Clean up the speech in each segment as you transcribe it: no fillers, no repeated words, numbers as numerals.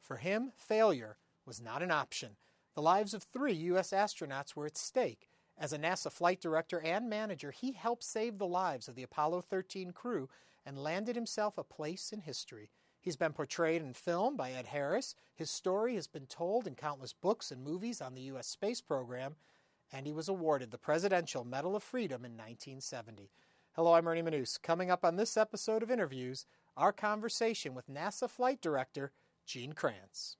For him, failure was not an option. The lives of 3 U.S. astronauts were at stake. As a NASA flight director and manager, he helped save the lives of the Apollo 13 crew and landed himself a place in history. He's been portrayed in film by Ed Harris. His story has been told in countless books and movies on the U.S. space program, and he was awarded the Presidential Medal of Freedom in 1970. Hello, I'm Ernie Manouse. Coming up on this episode of Interviews, our conversation with NASA flight director Gene Kranz.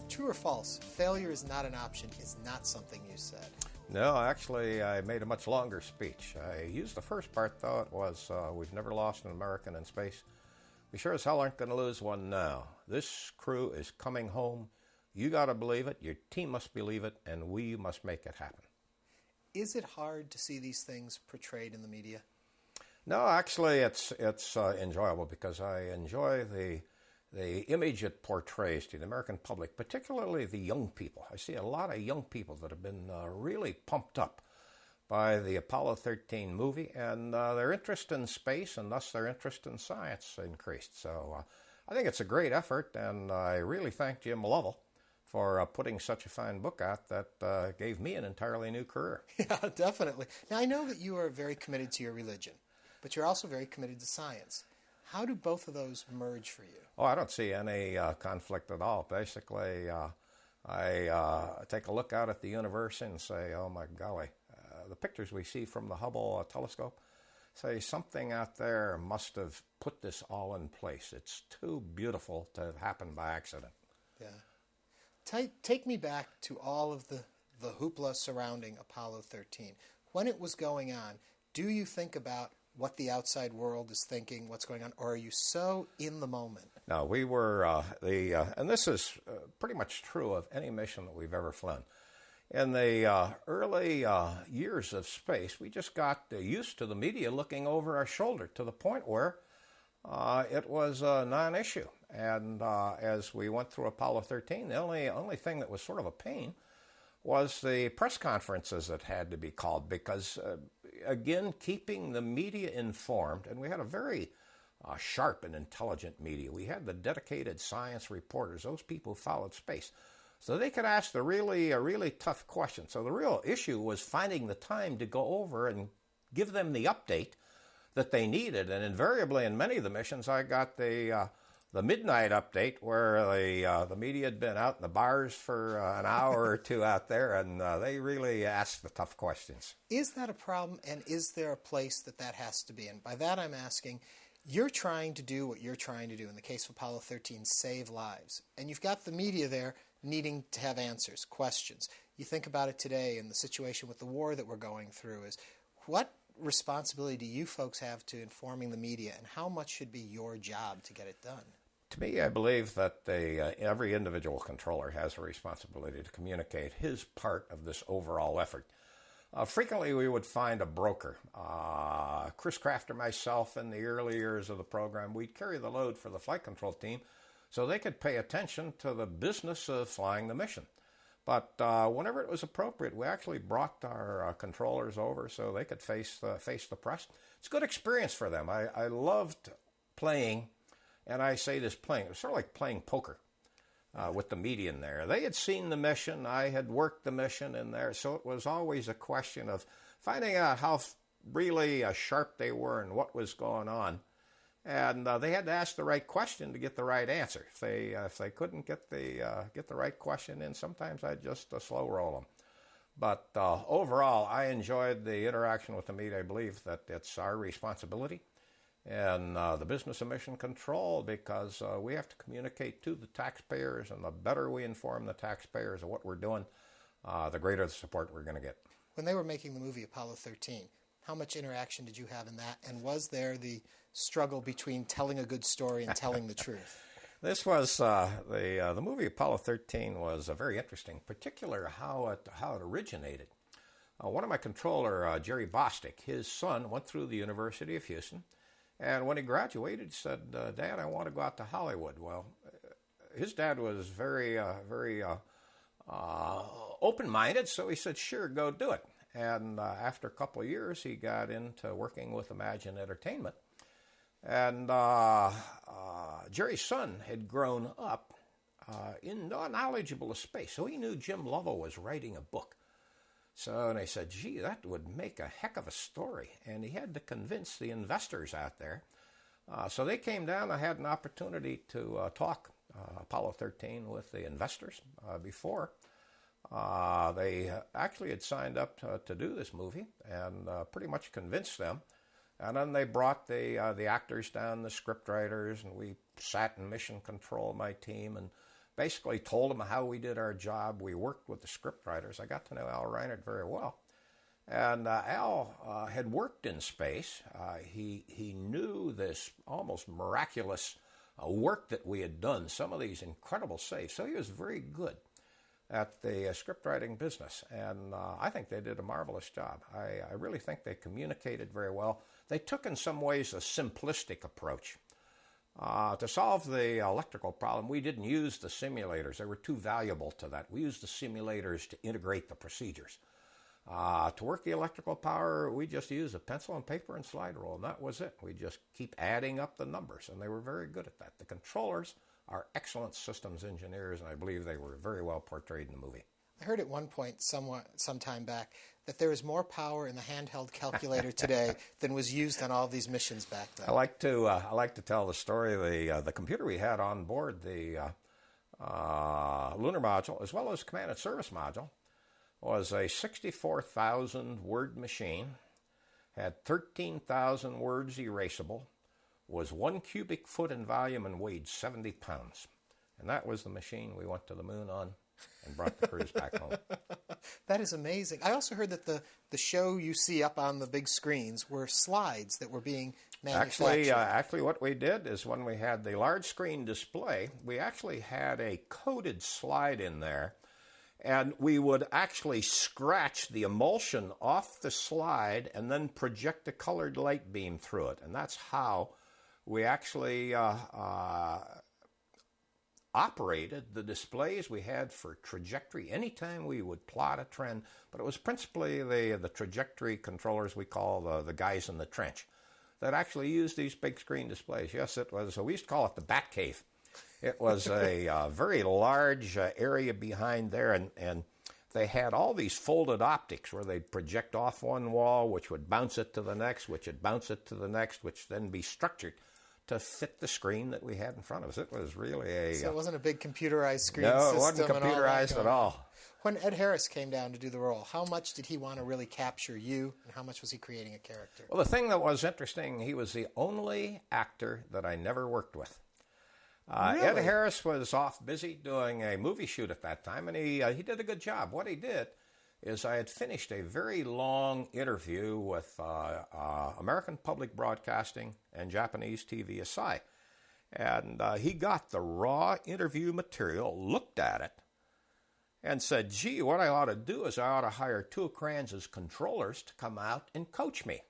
True or false, failure is not an option is not something you said. No, actually, I made a much longer speech. I used the first part, though. It was, we've never lost an American in space. We sure as hell aren't going to lose one now. This crew is coming home. You got to believe it. Your team must believe it, and we must make it happen. Is it hard to see these things portrayed in the media? No, actually, it's enjoyable because I enjoy the image it portrays to the American public, particularly the young people. I see a lot of young people that have been really pumped up by the Apollo 13 movie, and their interest in space and thus their interest in science increased. So I think it's a great effort, and I really thank Jim Lovell for putting such a fine book out that gave me an entirely new career. Yeah, definitely. Now, I know that you are very committed to your religion, but you're also very committed to science. How do both of those merge for you? Oh, I don't see any conflict at all. Basically, I take a look out at the universe and say, oh my golly, the pictures we see from the Hubble telescope say something out there must have put this all in place. It's too beautiful to happen by accident. Yeah. Take me back to all of the hoopla surrounding Apollo 13. When it was going on, do you think about what the outside world is thinking, what's going on, or are you so in the moment? No, we were, and this is pretty much true of any mission that we've ever flown. In the early years of space, we just got used to the media looking over our shoulder to the point where it was a non-issue. And as we went through Apollo 13, the only thing that was sort of a pain was the press conferences that had to be called because, again, keeping the media informed, and we had a very sharp and intelligent media. We had the dedicated science reporters, those people who followed space, so they could ask the really tough questions. So the real issue was finding the time to go over and give them the update that they needed, and invariably in many of the missions I got the midnight update where the media had been out in the bars for an hour or two out there, and they really asked the tough questions. Is that a problem, and is there a place that has to be? And by that I'm asking, you're trying to do what you're trying to do, in the case of Apollo 13, save lives. And you've got the media there needing to have answers, questions. You think about it today in the situation with the war that we're going through is, what responsibility do you folks have to informing the media, and how much should be your job to get it done? To me, I believe that every individual controller has a responsibility to communicate his part of this overall effort. Frequently, we would find a broker. Chris Kraft or myself, in the early years of the program, we'd carry the load for the flight control team so they could pay attention to the business of flying the mission. But whenever it was appropriate, we actually brought our controllers over so they could face the press. It's a good experience for them. I loved playing. And I say this playing, it was sort of like playing poker with the media in there. They had seen the mission, I had worked the mission in there, so it was always a question of finding out how really sharp they were and what was going on. And they had to ask the right question to get the right answer. If they couldn't get the right question in, sometimes I'd just slow roll them. But overall, I enjoyed the interaction with the media. I believe that it's our responsibility and the business of mission control, because we have to communicate to the taxpayers, and the better we inform the taxpayers of what we're doing, the greater the support we're going to get. When they were making the movie Apollo 13, how much interaction did you have in that, and was there the struggle between telling a good story and telling the truth? This was the movie Apollo 13 was very interesting, particularly how it originated. One of my controller, Jerry Bostic, his son went through the University of Houston, and when he graduated, he said, "Dad, I want to go out to Hollywood." Well, his dad was very open-minded, so he said, "Sure, go do it." And after a couple of years, he got into working with Imagine Entertainment. And Jerry's son had grown up knowledgeable of space, so he knew Jim Lovell was writing a book. So they said, "Gee, that would make a heck of a story." And he had to convince the investors out there. So they came down. I had an opportunity to talk Apollo 13 with the investors before. They actually had signed up to do this movie and pretty much convinced them. And then they brought the actors down, the script writers, and we sat in mission control, my team, and basically told them how we did our job. We worked with the script writers. I got to know Al Reinert very well. And Al had worked in space. He knew this almost miraculous work that we had done, some of these incredible saves. So he was very good at the script writing business, and I think they did a marvelous job. I really think they communicated very well. They took in some ways a simplistic approach. To solve the electrical problem, we didn't use the simulators. They were too valuable to that. We used the simulators to integrate the procedures. To work the electrical power, we just used a pencil and paper and slide rule, and that was it. We just keep adding up the numbers, and they were very good at that. The controllers are excellent systems engineers, and I believe they were very well portrayed in the movie. I heard at one point, some time back, that there is more power in the handheld calculator today than was used on all these missions back then. I like to tell the story. The computer we had on board the lunar module, as well as command and service module, was a 64,000 word machine, had 13,000 words erasable, was 1 cubic foot in volume, and weighed 70 pounds. And that was the machine we went to the moon on and brought the crews back home. That is amazing. I also heard that the show you see up on the big screens were slides that were being manufactured. Actually, what we did is when we had the large screen display, we actually had a coded slide in there, and we would actually scratch the emulsion off the slide and then project a colored light beam through it. And that's how we actually operated the displays we had for trajectory. Anytime we would plot a trend, but it was principally the trajectory controllers we call the guys in the trench that actually used these big screen displays. Yes, it was, we used to call it the Bat Cave. It was a very large area behind there, and they had all these folded optics where they'd project off one wall, which would bounce it to the next, which would bounce it to the next, which then be structured to fit the screen that we had in front of us. It was really a... So it wasn't a big computerized screen system. system. No, it wasn't computerized at all. When Ed Harris came down to do the role, how much did he want to really capture you, and how much was he creating a character? Well, the thing that was interesting, he was the only actor that I never worked with. Really? Ed Harris was off busy doing a movie shoot at that time, and he did a good job. What he did is I had finished a very long interview with American Public Broadcasting and Japanese TV Asai. And he got the raw interview material, looked at it, and said, "Gee, what I ought to do is I ought to hire two of Kranz's controllers to come out and coach me."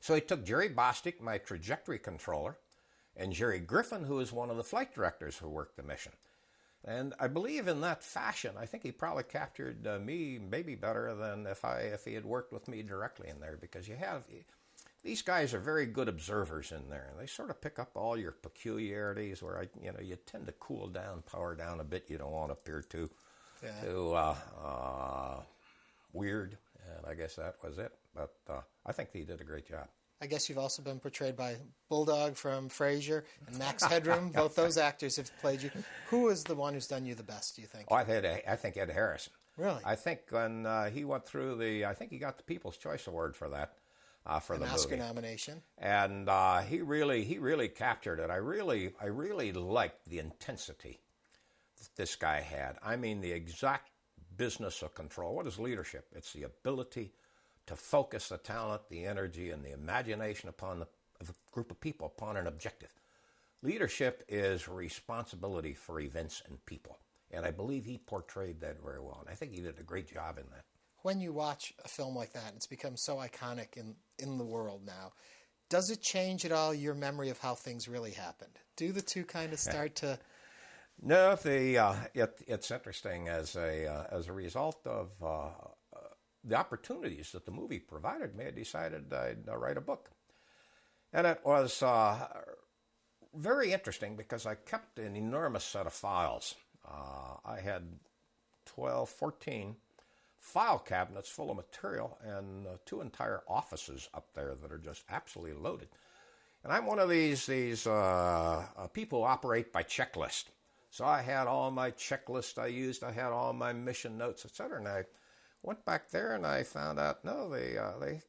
So he took Jerry Bostic, my trajectory controller, and Jerry Griffin, who is one of the flight directors who worked the mission. And I believe in that fashion, I think he probably captured me maybe better than if he had worked with me directly in there, because these guys are very good observers in there. They sort of pick up all your peculiarities where you tend to cool down, power down a bit. You don't want to appear too weird. And I guess that was it. But I think he did a great job. I guess you've also been portrayed by Bulldog from Frasier and Max Headroom. Both those actors have played you. Who is the one who's done you the best, do you think? Oh, I think Ed Harris. Really? I think when he went through I think he got the People's Choice Award for that, for the movie. An Oscar nomination. And he really captured it. I really liked the intensity that this guy had. I mean, the exact business of control. What is leadership? It's the ability to focus the talent, the energy, and the imagination upon a group of people, upon an objective. Leadership is responsibility for events and people. And I believe he portrayed that very well. And I think he did a great job in that. When you watch a film like that, it's become so iconic in the world now, does it change at all your memory of how things really happened? Do the two kind of start to... No, it's interesting. As a result of the opportunities that the movie provided me, I decided I'd write a book. And it was very interesting because I kept an enormous set of files. I had 14 file cabinets full of material and 2 entire offices up there that are just absolutely loaded. And I'm one of these people who operate by checklist. So I had all my checklists I used. I had all my mission notes, etc. And I went back there and I found out, no, they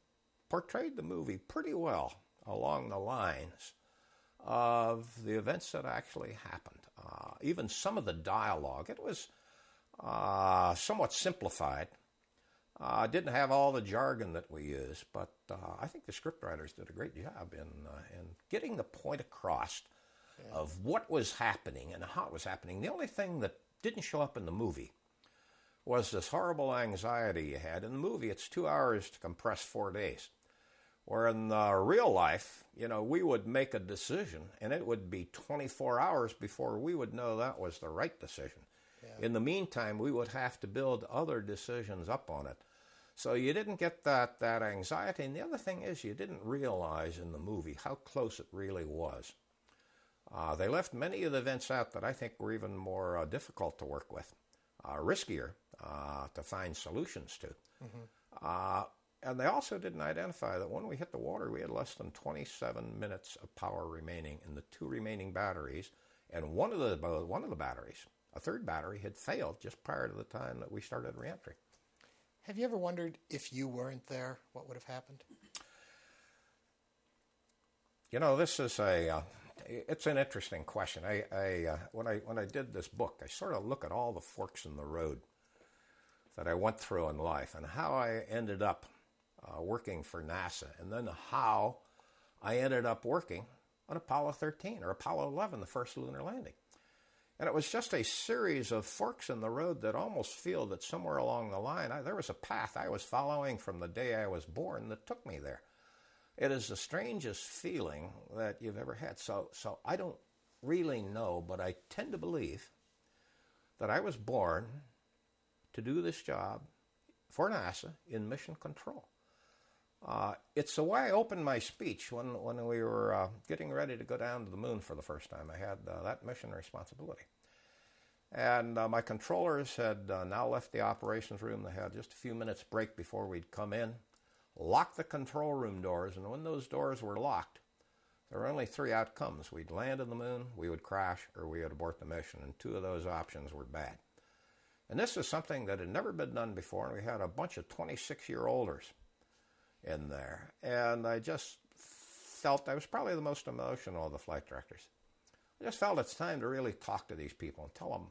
portrayed the movie pretty well along the lines of the events that actually happened. Even some of the dialogue, it was somewhat simplified. Didn't have all the jargon that we use, but I think the scriptwriters did a great job in getting the point across of what was happening and how it was happening. The only thing that didn't show up in the movie was this horrible anxiety you had. In the movie, it's 2 hours to compress 4 days. Where in real life, we would make a decision, and it would be 24 hours before we would know that was the right decision. Yeah. In the meantime, we would have to build other decisions up on it. So you didn't get that anxiety. And the other thing is you didn't realize in the movie how close it really was. They left many of the events out that I think were even more difficult to work with, riskier to find solutions to. Mm-hmm. And they also didn't identify that when we hit the water, we had less than 27 minutes of power remaining in the 2 remaining batteries. And one of the batteries, a third battery, had failed just prior to the time that we started reentry. Have you ever wondered if you weren't there, what would have happened? This is it's an interesting question. When I did this book, I sort of look at all the forks in the road that I went through in life and how I ended up working for NASA, and then how I ended up working on Apollo 13 or Apollo 11, the first lunar landing. And it was just a series of forks in the road that almost feel that somewhere along the line, there was a path I was following from the day I was born that took me there. It is the strangest feeling that you've ever had. So I don't really know, but I tend to believe that I was born to do this job for NASA in mission control. It's the way I opened my speech when we were getting ready to go down to the moon for the first time. I had that mission responsibility. And my controllers had now left the operations room. They had just a few minutes break before we'd come in, lock the control room doors, and when those doors were locked, there were only 3 outcomes. We'd land on the moon, we would crash, or we would abort the mission, and 2 of those options were bad. And this is something that had never been done before, and we had a bunch of 26-year-olders in there. And I just felt I was probably the most emotional of the flight directors. I just felt it's time to really talk to these people and tell them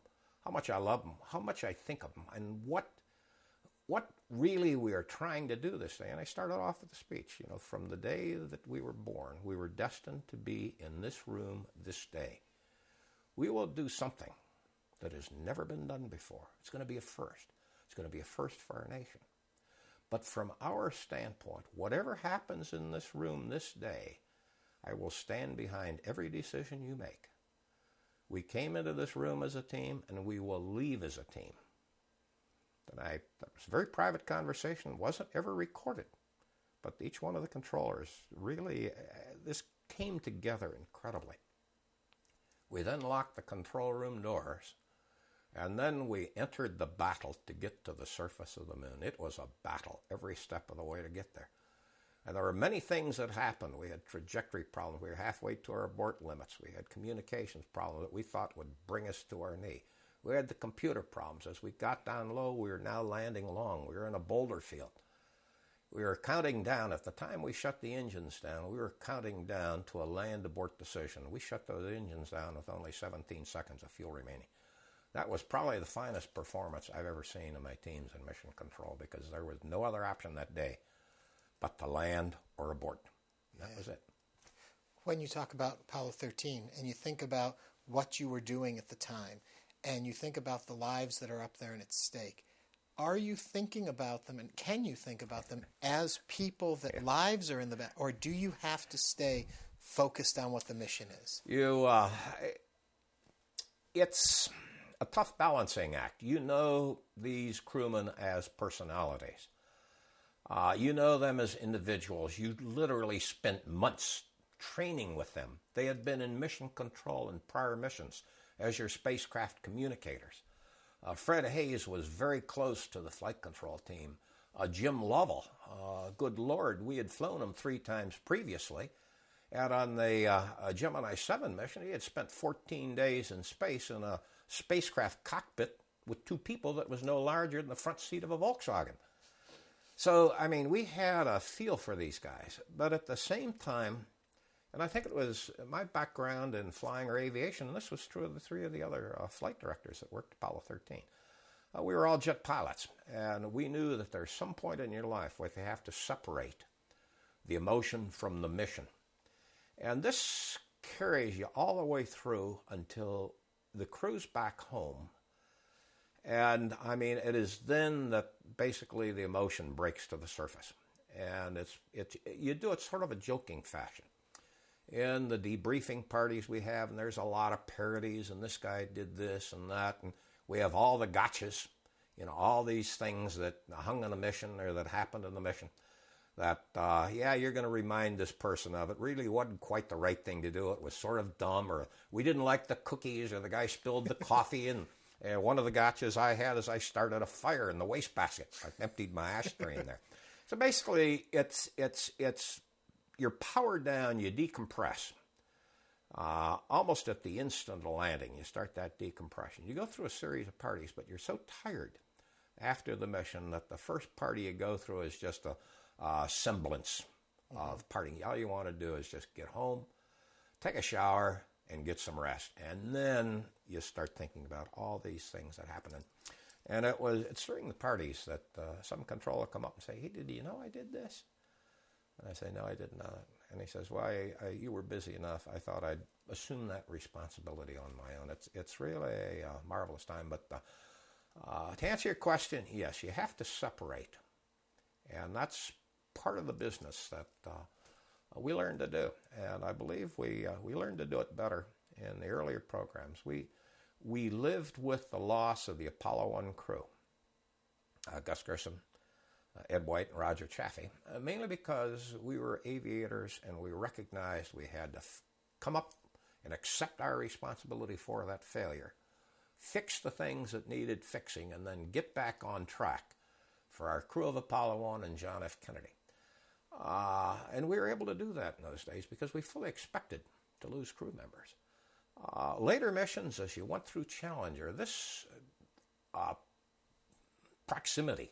how much I love them, how much I think of them, and what really we are trying to do this day. And I started off with a speech. From the day that we were born, we were destined to be in this room this day. We will do something that has never been done before. It's going to be a first. It's going to be a first for our nation. But from our standpoint, whatever happens in this room this day, I will stand behind every decision you make. We came into this room as a team, and we will leave as a team. That was a very private conversation, wasn't ever recorded. But each one of the controllers really, this came together incredibly. We then locked the control room doors, and then we entered the battle to get to the surface of the moon. It was a battle every step of the way to get there. And there were many things that happened. We had trajectory problems. We were halfway to our abort limits. We had communications problems that we thought would bring us to our knee. We had the computer problems. As we got down low, we were now landing long. We were in a boulder field. We were counting down. At the time we shut the engines down, we were counting down to a land abort decision. We shut those engines down with only 17 seconds of fuel remaining. That was probably the finest performance I've ever seen in my teams in mission control, because there was no other option that day but to land or abort. That was it. When you talk about Apollo 13 and you think about what you were doing at the time and you think about the lives that are up there and at stake, are you thinking about them and can you think about them as people that lives are in the back, or do you have to stay focused on what the mission is? It's a tough balancing act. You know these crewmen as personalities. You know them as individuals. You literally spent months training with them. They had been in mission control in prior missions as your spacecraft communicators. Fred Hayes was very close to the flight control team. Jim Lovell, good Lord, we had flown him 3 times previously. And on the Gemini 7 mission, he had spent 14 days in space in a spacecraft cockpit with 2 people that was no larger than the front seat of a Volkswagen. So, I mean, we had a feel for these guys. But at the same time, and I think it was my background in flying or aviation, and this was true of the 3 of the other flight directors that worked Apollo 13. We were all jet pilots, and we knew that there's some point in your life where you have to separate the emotion from the mission. And this carries you all the way through until the crew's back home. And, I mean, it is then that basically the emotion breaks to the surface. And you do it sort of a joking fashion. In the debriefing parties we have, and there's a lot of parodies, and this guy did this and that, and we have all the gotchas, you know, all these things that hung on a mission or that happened in the mission that, you're going to remind this person of. It really wasn't quite the right thing to do. It was sort of dumb, or we didn't like the cookies, or the guy spilled the coffee, and one of the gotchas I had is I started a fire in the wastebasket. I emptied my ashtray in there. So basically, it's you're powered down, you decompress. Almost at the instant of landing, you start that decompression. You go through a series of parties, but you're so tired after the mission that the first party you go through is just a semblance of partying. All you want to do is just get home, take a shower, and get some rest. And then you start thinking about all these things that happen. And it's during the parties that some controller come up and say, "Hey, did you know I did this?" And I say, "No, I did not." And he says, "Well, you were busy enough. I thought I'd assume that responsibility on my own." It's really a marvelous time. But to answer your question, yes, you have to separate. And that's part of the business that we learned to do. And I believe we learned to do it better in the earlier programs. We lived with the loss of the Apollo 1 crew, Gus Grissom, Ed White, and Roger Chaffee, mainly because we were aviators and we recognized we had to come up and accept our responsibility for that failure, fix the things that needed fixing, and then get back on track for our crew of Apollo 1 and John F. Kennedy. And we were able to do that in those days because we fully expected to lose crew members. Later missions, as you went through Challenger, this proximity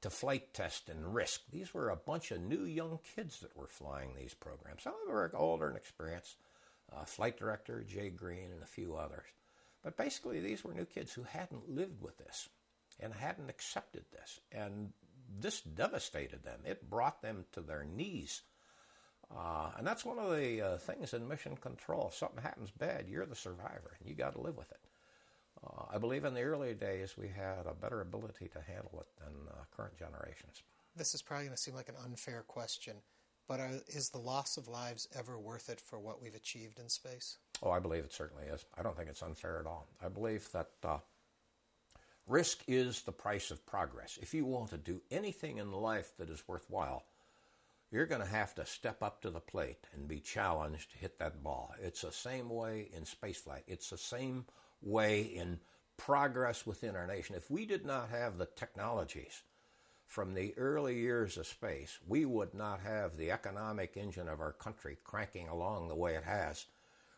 to flight test and risk. These were a bunch of new young kids that were flying these programs. Some of them were older and experienced. Flight director Jay Green and a few others. But basically these were new kids who hadn't lived with this and hadn't accepted this. And this devastated them. It brought them to their knees. And that's one of the things in mission control. If something happens bad, you're the survivor and you got to live with it. I believe in the early days we had a better ability to handle it than current generations. This is probably going to seem like an unfair question, but is the loss of lives ever worth it for what we've achieved in space? Oh, I believe it certainly is. I don't think it's unfair at all. I believe that risk is the price of progress. If you want to do anything in life that is worthwhile, you're going to have to step up to the plate and be challenged to hit that ball. It's the same way in spaceflight. It's the same way in progress within our nation. If we did not have the technologies from the early years of space, we would not have the economic engine of our country cranking along the way it has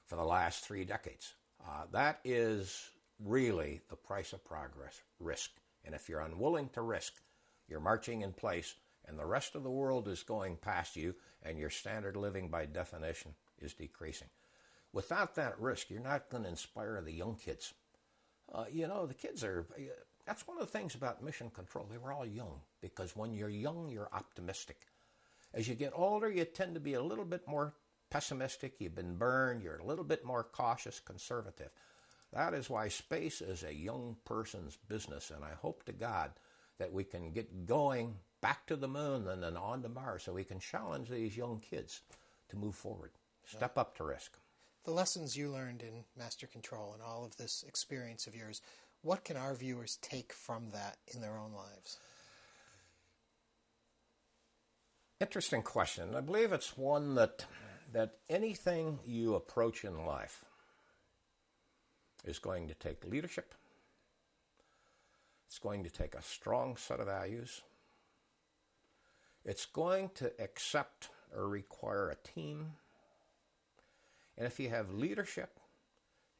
for the last 3 decades. That is really the price of progress, risk. And if you're unwilling to risk, you're marching in place and the rest of the world is going past you and your standard of living by definition is decreasing. Without that risk, you're not going to inspire the young kids. The kids that's one of the things about mission control. They were all young because when you're young, you're optimistic. As you get older, you tend to be a little bit more pessimistic, you've been burned, you're a little bit more cautious, conservative. That is why space is a young person's business, and I hope to God that we can get going back to the moon and then on to Mars so we can challenge these young kids to move forward, step up to risk. The lessons you learned in Master Control and all of this experience of yours, what can our viewers take from that in their own lives? Interesting question. I believe it's one that anything you approach in life is going to take leadership. It's going to take a strong set of values. It's going to accept or require a team. And if you have leadership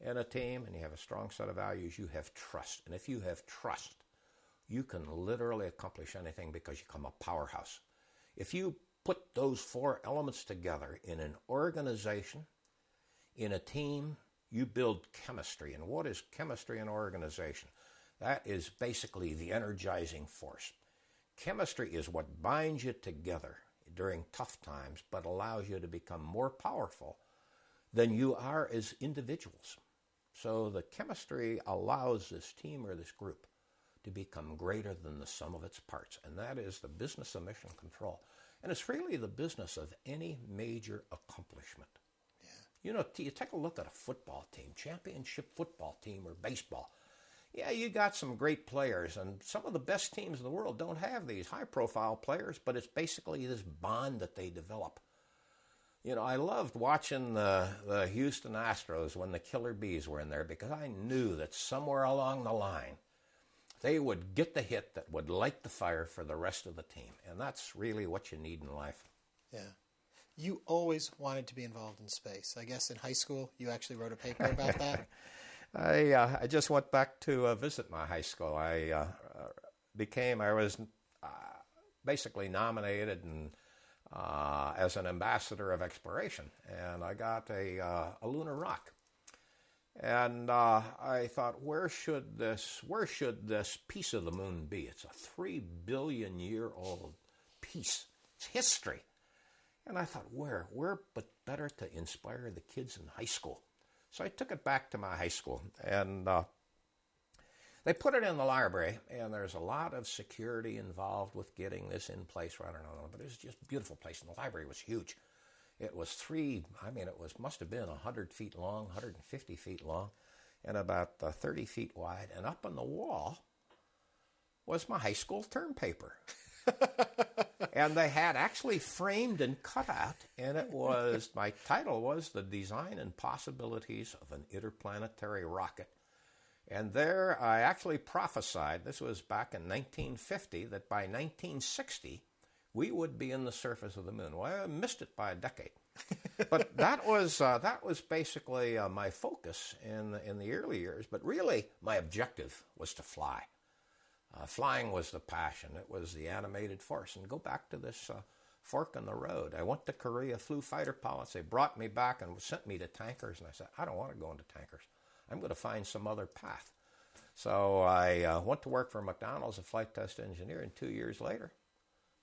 in a team and you have a strong set of values, you have trust. And if you have trust, you can literally accomplish anything because you become a powerhouse. If you put those four elements together in an organization, in a team, you build chemistry. And what is chemistry in organization? That is basically the energizing force. Chemistry is what binds you together during tough times, but allows you to become more powerful than you are as individuals. So the chemistry allows this team or this group to become greater than the sum of its parts. And that is the business of mission control. And it's really the business of any major accomplishment. You know, you take a look at a football team, championship football team or baseball. Yeah, you got some great players, and some of the best teams in the world don't have these high-profile players, but it's basically this bond that they develop. You know, I loved watching the Houston Astros when the Killer Bees were in there because I knew that somewhere along the line they would get the hit that would light the fire for the rest of the team, and that's really what you need in life. Yeah. You always wanted to be involved in space. I guess in high school you actually wrote a paper about that. I just went back to visit my high school. I was basically nominated and as an ambassador of exploration, and I got a lunar rock. And I thought, where should this piece of the moon be? It's a 3 billion year old piece. It's history. And I thought, where but better to inspire the kids in high school. So I took it back to my high school, and they put it in the library, and there's a lot of security involved with getting this in place. I don't know, but it was just a beautiful place, and the library was huge. It was must have been 100 feet long, 150 feet long, and about 30 feet wide. And up on the wall was my high school term paper. And they had actually framed and cut out, and my title was The Design and Possibilities of an Interplanetary Rocket. And there I actually prophesied, this was back in 1950, that by 1960 we would be in the surface of the moon. Well, I missed it by a decade. But that was basically my focus in the early years. But really, my objective was to fly. Flying was the passion. It was the animated force. And go back to this fork in the road. I went to Korea, flew fighter pilots. They brought me back and sent me to tankers. And I said, I don't want to go into tankers. I'm going to find some other path. So I went to work for McDonald's, a flight test engineer, and 2 years later,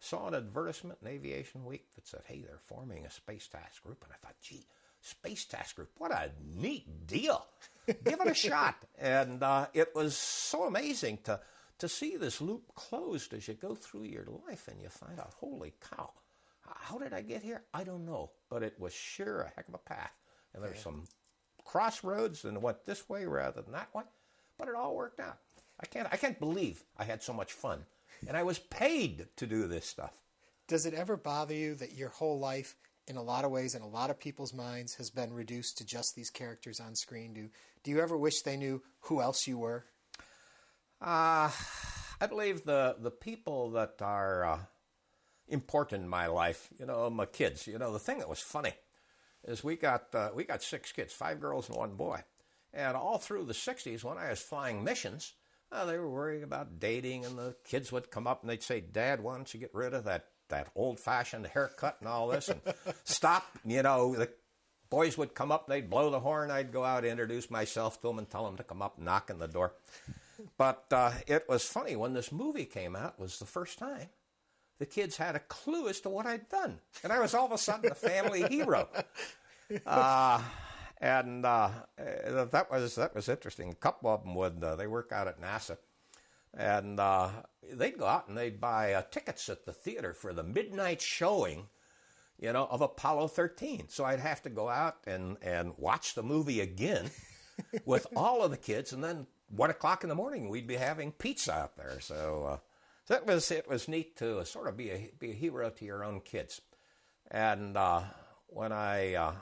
saw an advertisement in Aviation Week that said, hey, they're forming a space task group. And I thought, gee, space task group, what a neat deal. Give it a shot. And it was so amazing to see this loop closed as you go through your life and you find out, holy cow, how did I get here? I don't know, but it was sure a heck of a path. And there's some crossroads and it went this way rather than that way, but it all worked out. I can't believe I had so much fun, and I was paid to do this stuff. Does it ever bother you that your whole life, in a lot of ways, in a lot of people's minds, has been reduced to just these characters on screen? Do you ever wish they knew who else you were? I believe the people that are important in my life, my kids. The thing that was funny is we got 6 kids, 5 girls and 1 boy. And all through the 60s, when I was flying missions, they were worrying about dating, and the kids would come up and they'd say, Dad, why don't you get rid of that old-fashioned haircut and all this and stop. The boys would come up, they'd blow the horn, I'd go out, introduce myself to them and tell them to come up and knock on the door. But it was funny, when this movie came out, it was the first time the kids had a clue as to what I'd done. And I was all of a sudden a family hero. That was interesting. A couple of them they work out at NASA. And they'd go out and they'd buy tickets at the theater for the midnight showing, of Apollo 13. So I'd have to go out and watch the movie again with all of the kids, and then 1 o'clock in the morning we'd be having pizza out there. So it was neat to sort of be a hero to your own kids. And when I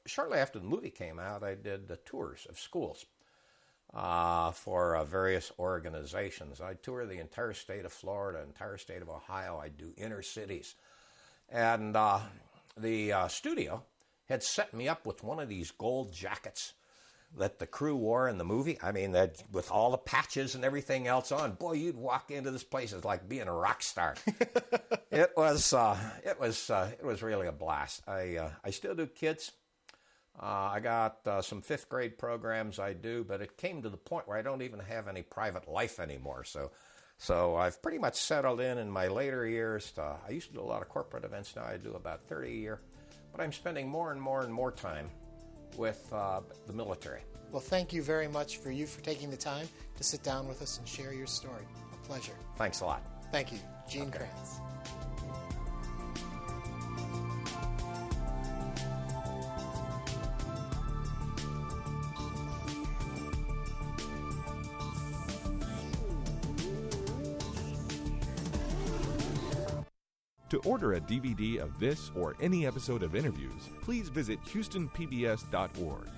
shortly after the movie came out, I did the tours of schools for various organizations. I tour the entire state of Florida, entire state of Ohio. I do inner cities. And the studio had set me up with one of these gold jackets that the crew wore in the movie. I mean, with all the patches and everything else on. Boy, you'd walk into this place, it's like being a rock star. It was really a blast. I still do kids. I got some 5th grade programs I do, but it came to the point where I don't even have any private life anymore. So I've pretty much settled in my later years. I used to do a lot of corporate events. Now I do about 30 a year. But I'm spending more and more and more time with the military. Well, thank you very much for taking the time to sit down with us and share your story. A pleasure. Thanks a lot. Thank you. Gene Kranz. To order a DVD of this or any episode of InnerVIEWS, please visit HoustonPBS.org.